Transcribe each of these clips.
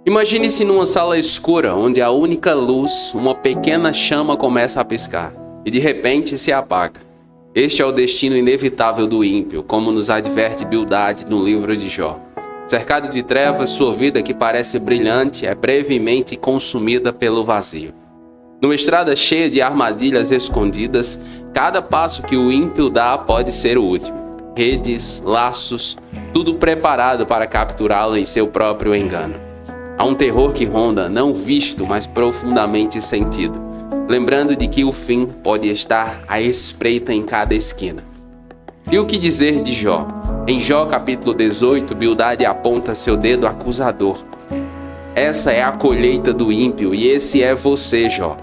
Imagine-se numa sala escura, onde a única luz, uma pequena chama, começa a piscar e de repente se apaga. Este é o destino inevitável do ímpio, como nos adverte Bildade no livro de Jó. Cercado de trevas, sua vida, que parece brilhante, é brevemente consumida pelo vazio. Numa estrada cheia de armadilhas escondidas, cada passo que o ímpio dá pode ser o último. Redes, laços, tudo preparado para capturá-lo em seu próprio engano. Há um terror que ronda, não visto, mas profundamente sentido, lembrando de que o fim pode estar à espreita em cada esquina. E o que dizer de Jó? Em Jó capítulo 18, Bildade aponta seu dedo acusador. Essa é a colheita do ímpio e esse é você, Jó.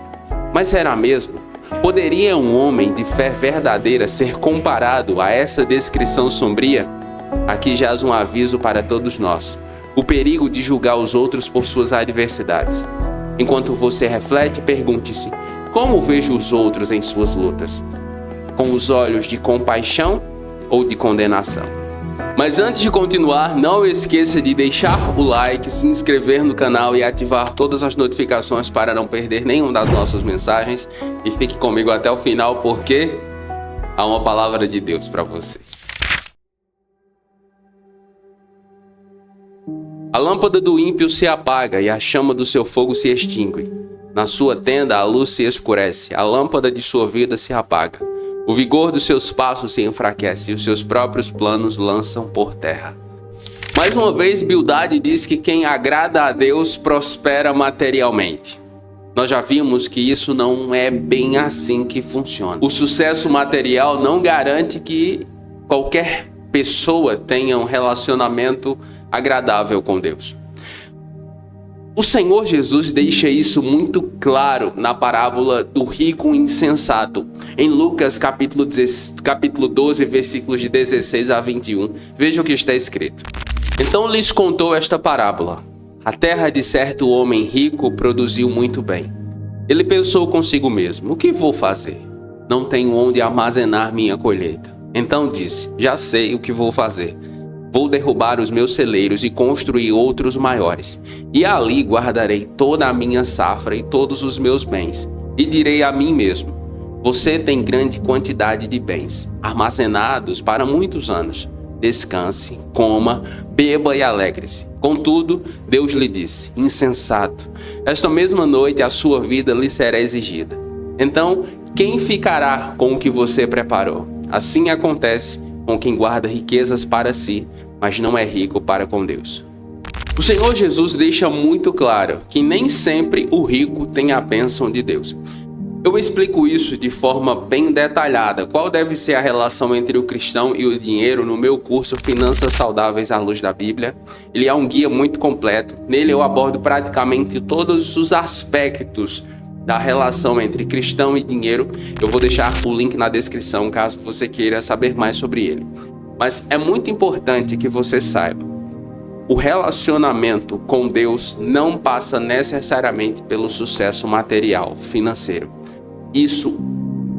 Mas será mesmo? Poderia um homem de fé verdadeira ser comparado a essa descrição sombria? Aqui jaz um aviso para todos nós: o perigo de julgar os outros por suas adversidades. Enquanto você reflete, pergunte-se: como vejo os outros em suas lutas? Com os olhos de compaixão ou de condenação? Mas antes de continuar, não esqueça de deixar o like, se inscrever no canal e ativar todas as notificações para não perder nenhuma das nossas mensagens. E fique comigo até o final, porque há uma palavra de Deus para você. A lâmpada do ímpio se apaga e a chama do seu fogo se extingue. Na sua tenda a luz se escurece, a lâmpada de sua vida se apaga. O vigor dos seus passos se enfraquece e os seus próprios planos lançam por terra. Mais uma vez, Bildade diz que quem agrada a Deus prospera materialmente. Nós já vimos que isso não é bem assim que funciona. O sucesso material não garante que qualquer pessoa tenha um relacionamento agradável com Deus. O Senhor Jesus deixa isso muito claro na parábola do rico insensato, em Lucas capítulo 12, versículos de 16 a 21. Veja o que está escrito. Então lhes contou esta parábola. A terra de certo homem rico produziu muito bem. Ele pensou consigo mesmo: o que vou fazer? Não tenho onde armazenar minha colheita. Então disse: já sei o que vou fazer. Vou derrubar os meus celeiros e construir outros maiores. E ali guardarei toda a minha safra e todos os meus bens. E direi a mim mesmo: você tem grande quantidade de bens, armazenados para muitos anos. Descanse, coma, beba e alegre-se. Contudo, Deus lhe disse: insensato, esta mesma noite a sua vida lhe será exigida. Então, quem ficará com o que você preparou? Assim acontece com quem guarda riquezas para si, mas não é rico para com Deus. O Senhor Jesus deixa muito claro que nem sempre o rico tem a bênção de Deus. Eu explico isso de forma bem detalhada, qual deve ser a relação entre o cristão e o dinheiro, no meu curso Finanças Saudáveis à Luz da Bíblia. Ele é um guia muito completo. Nele eu abordo praticamente todos os aspectos da relação entre cristão e dinheiro. Eu vou deixar o link na descrição caso você queira saber mais sobre ele. Mas é muito importante que você saiba: o relacionamento com Deus não passa necessariamente pelo sucesso material, financeiro. Isso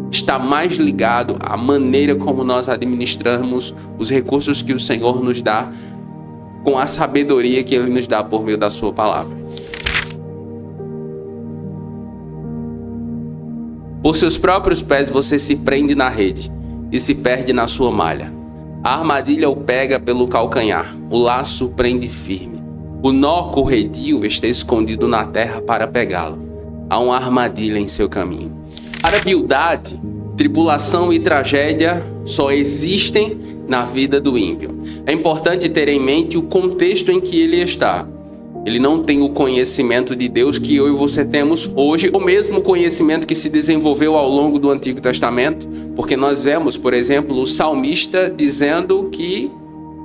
está mais ligado à maneira como nós administramos os recursos que o Senhor nos dá, com a sabedoria que Ele nos dá por meio da sua palavra. Por seus próprios pés você se prende na rede e se perde na sua malha. A armadilha o pega pelo calcanhar, o laço o prende firme. O nó corredio está escondido na terra para pegá-lo. Há uma armadilha em seu caminho. Para Bildade, tribulação e tragédia só existem na vida do ímpio. É importante ter em mente o contexto em que ele está. Ele não tem o conhecimento de Deus que eu e você temos hoje, o mesmo conhecimento que se desenvolveu ao longo do Antigo Testamento, porque nós vemos, por exemplo, o salmista dizendo que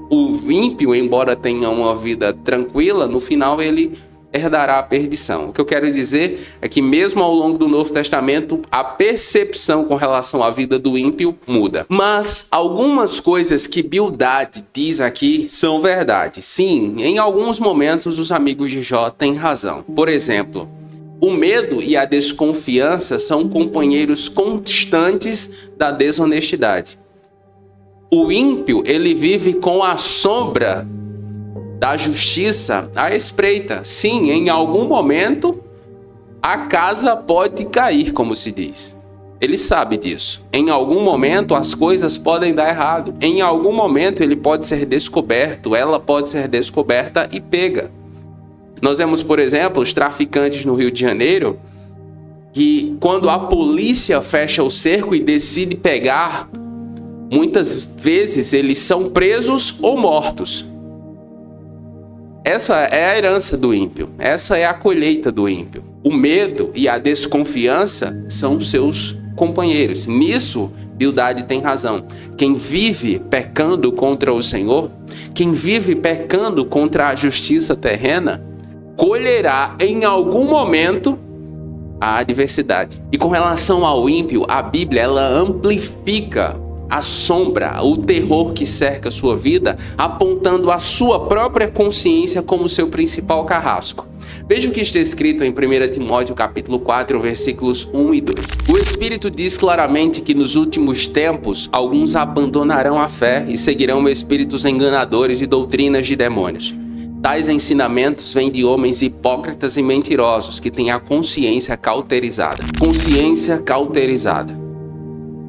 o ímpio, embora tenha uma vida tranquila, no final ele herdará a perdição. O que eu quero dizer é que mesmo ao longo do Novo Testamento, a percepção com relação à vida do ímpio muda. Mas algumas coisas que Bildade diz aqui são verdade. Sim, em alguns momentos os amigos de Jó têm razão. Por exemplo, o medo e a desconfiança são companheiros constantes da desonestidade. O ímpio, ele vive com a sombra da justiça à espreita. Sim, em algum momento a casa pode cair, como se diz. Ele sabe disso. Em algum momento as coisas podem dar errado. Em algum momento ele pode ser descoberto, ela pode ser descoberta e pega. Nós vemos, por exemplo, os traficantes no Rio de Janeiro, que quando a polícia fecha o cerco e decide pegar, muitas vezes eles são presos ou mortos. Essa é a herança do ímpio. Essa é a colheita do ímpio. O medo e a desconfiança são seus companheiros. Nisso, Bildade tem razão. Quem vive pecando contra o Senhor, quem vive pecando contra a justiça terrena, colherá em algum momento a adversidade. E com relação ao ímpio, a Bíblia ela amplifica a sombra, o terror que cerca a sua vida, apontando a sua própria consciência como seu principal carrasco. Veja o que está escrito em 1 Timóteo capítulo 4, versículos 1 e 2. O Espírito diz claramente que nos últimos tempos alguns abandonarão a fé e seguirão espíritos enganadores e doutrinas de demônios. Tais ensinamentos vêm de homens hipócritas e mentirosos que têm a consciência cauterizada. Consciência cauterizada.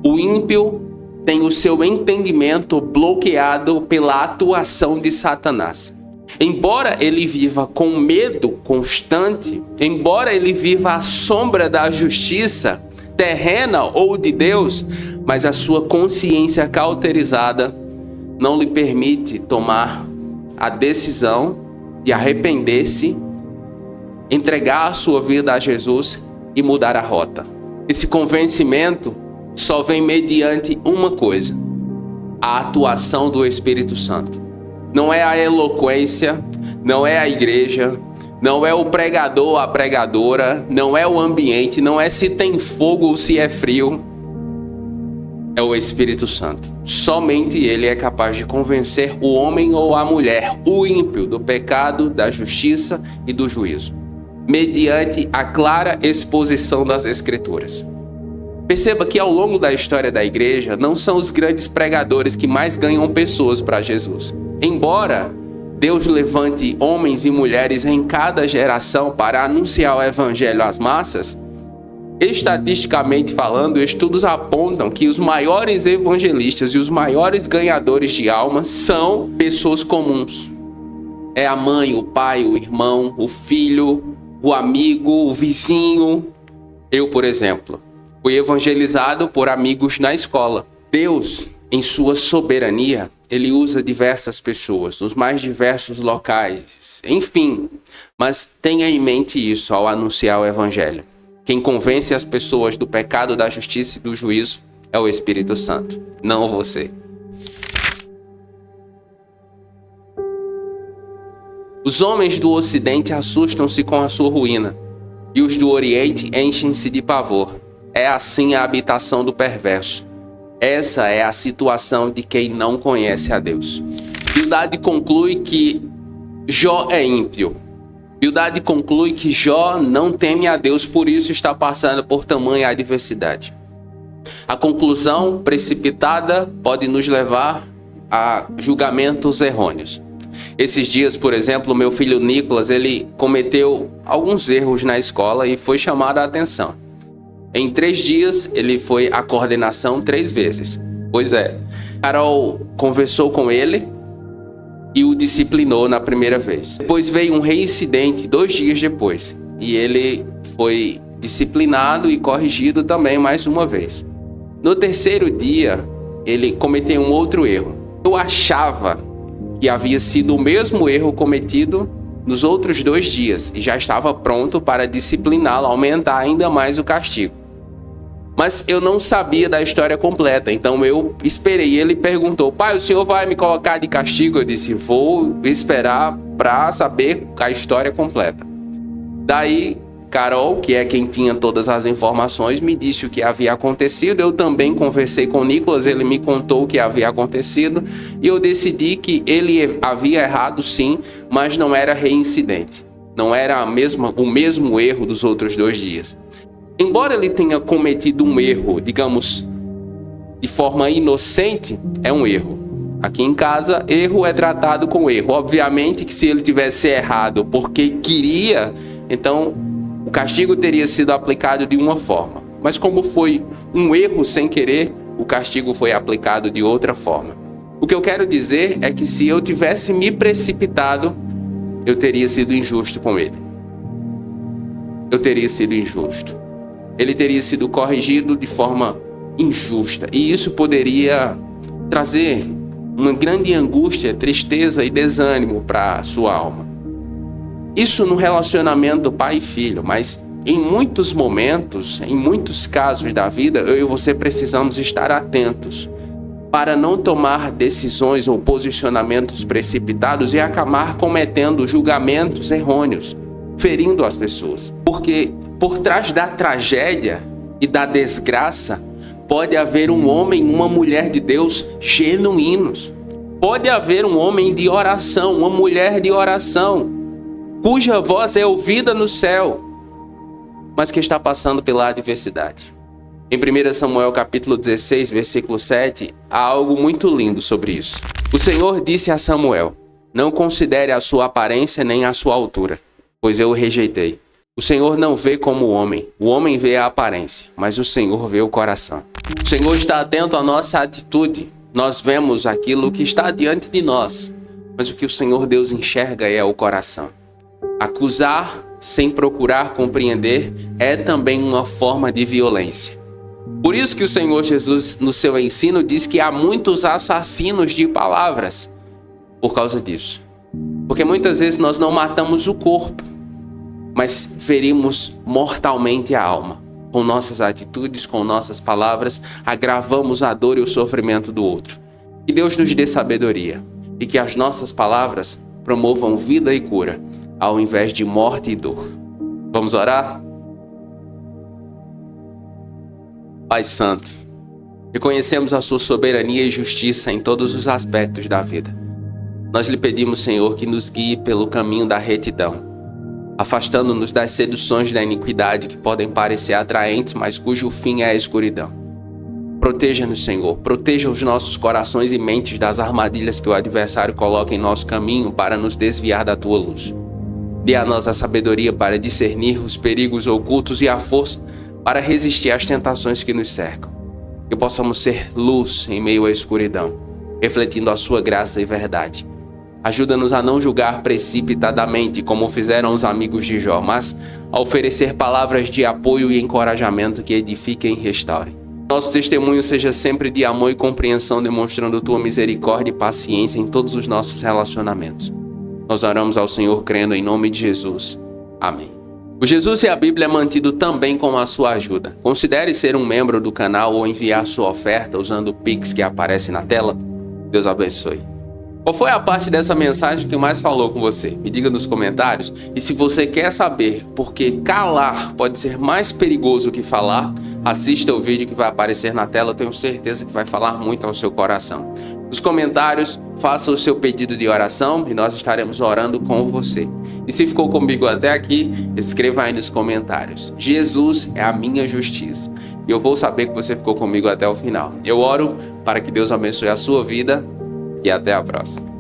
O ímpio tem o seu entendimento bloqueado pela atuação de Satanás. Embora ele viva com medo constante, embora ele viva à sombra da justiça terrena ou de Deus, mas a sua consciência cauterizada não lhe permite tomar a decisão de arrepender-se, entregar a sua vida a Jesus e mudar a rota. Esse convencimento só vem mediante uma coisa: a atuação do Espírito Santo. Não é a eloquência, não é a igreja, não é o pregador, a pregadora, não é o ambiente, não é se tem fogo ou se é frio. É o Espírito Santo. Somente ele é capaz de convencer o homem ou a mulher, o ímpio, do pecado, da justiça e do juízo, mediante a clara exposição das Escrituras. Perceba que ao longo da história da igreja, não são os grandes pregadores que mais ganham pessoas para Jesus. Embora Deus levante homens e mulheres em cada geração para anunciar o evangelho às massas, estatisticamente falando, estudos apontam que os maiores evangelistas e os maiores ganhadores de almas são pessoas comuns. É a mãe, o pai, o irmão, o filho, o amigo, o vizinho. Eu, por exemplo, fui evangelizado por amigos na escola. Deus, em sua soberania, ele usa diversas pessoas, nos mais diversos locais, enfim. Mas tenha em mente isso ao anunciar o evangelho. Quem convence as pessoas do pecado, da justiça e do juízo é o Espírito Santo, não você. Os homens do Ocidente assustam-se com a sua ruína, e os do Oriente enchem-se de pavor. É assim a habitação do perverso. Essa é a situação de quem não conhece a Deus. Bildade conclui que Jó é ímpio. Bildade conclui que Jó não teme a Deus, por isso está passando por tamanha adversidade. A conclusão precipitada pode nos levar a julgamentos errôneos. Esses dias, por exemplo, meu filho Nicolas, ele cometeu alguns erros na escola e foi chamado a atenção. Em 3 dias, ele foi à coordenação 3 vezes. Pois é, Carol conversou com ele e o disciplinou na primeira vez. Depois veio um reincidente 2 dias depois. E ele foi disciplinado e corrigido também mais uma vez. No 3º dia, ele cometeu um outro erro. Eu achava que havia sido o mesmo erro cometido nos outros 2 dias. E já estava pronto para discipliná-lo, aumentar ainda mais o castigo. Mas eu não sabia da história completa, então eu esperei. Ele perguntou: pai, o senhor vai me colocar de castigo? Eu disse: vou esperar para saber a história completa. Daí, Carol, que é quem tinha todas as informações, me disse o que havia acontecido. Eu também conversei com o Nicolas, ele me contou o que havia acontecido. E eu decidi que ele havia errado sim, mas não era reincidente. Não era o mesmo erro dos outros 2 dias. Embora ele tenha cometido um erro, digamos, de forma inocente, é um erro. Aqui em casa, erro é tratado com erro. Obviamente que se ele tivesse errado porque queria, então o castigo teria sido aplicado de uma forma. Mas como foi um erro sem querer, o castigo foi aplicado de outra forma. O que eu quero dizer é que se eu tivesse me precipitado, eu teria sido injusto com ele. Eu teria sido injusto. Ele teria sido corrigido de forma injusta. E isso poderia trazer uma grande angústia, tristeza e desânimo para a sua alma. Isso no relacionamento pai e filho, mas em muitos momentos, em muitos casos da vida, eu e você precisamos estar atentos para não tomar decisões ou posicionamentos precipitados e acabar cometendo julgamentos errôneos, ferindo as pessoas. Porque por trás da tragédia e da desgraça, pode haver um homem e uma mulher de Deus genuínos. Pode haver um homem de oração, uma mulher de oração, cuja voz é ouvida no céu, mas que está passando pela adversidade. Em 1 Samuel capítulo 16, versículo 7, há algo muito lindo sobre isso. O Senhor disse a Samuel: não considere a sua aparência nem a sua altura, pois eu o rejeitei. O Senhor não vê como o homem vê a aparência, mas o Senhor vê o coração. O Senhor está atento à nossa atitude. Nós vemos aquilo que está diante de nós, mas o que o Senhor Deus enxerga é o coração. Acusar sem procurar compreender é também uma forma de violência. Por isso que o Senhor Jesus, no seu ensino, diz que há muitos assassinos de palavras por causa disso. Porque muitas vezes nós não matamos o corpo, mas ferimos mortalmente a alma. Com nossas atitudes, com nossas palavras, agravamos a dor e o sofrimento do outro. Que Deus nos dê sabedoria e que as nossas palavras promovam vida e cura, ao invés de morte e dor. Vamos orar? Pai Santo, reconhecemos a sua soberania e justiça em todos os aspectos da vida. Nós lhe pedimos, Senhor, que nos guie pelo caminho da retidão, afastando-nos das seduções da iniquidade que podem parecer atraentes, mas cujo fim é a escuridão. Proteja-nos, Senhor. Proteja os nossos corações e mentes das armadilhas que o adversário coloca em nosso caminho para nos desviar da tua luz. Dê a nós a sabedoria para discernir os perigos ocultos e a força para resistir às tentações que nos cercam. Que possamos ser luz em meio à escuridão, refletindo a sua graça e verdade. Ajuda-nos a não julgar precipitadamente, como fizeram os amigos de Jó, mas a oferecer palavras de apoio e encorajamento que edifiquem e restaurem. Nosso testemunho seja sempre de amor e compreensão, demonstrando tua misericórdia e paciência em todos os nossos relacionamentos. Nós oramos ao Senhor crendo em nome de Jesus. Amém. O Jesus e a Bíblia é mantido também com a sua ajuda. Considere ser um membro do canal ou enviar sua oferta usando o Pix que aparece na tela. Deus abençoe. Qual foi a parte dessa mensagem que mais falou com você? Me diga nos comentários. E se você quer saber por que calar pode ser mais perigoso que falar, assista o vídeo que vai aparecer na tela. Eu tenho certeza que vai falar muito ao seu coração. Nos comentários, faça o seu pedido de oração e nós estaremos orando com você. E se ficou comigo até aqui, escreva aí nos comentários: Jesus é a minha justiça. E eu vou saber que você ficou comigo até o final. Eu oro para que Deus abençoe a sua vida e até a próxima.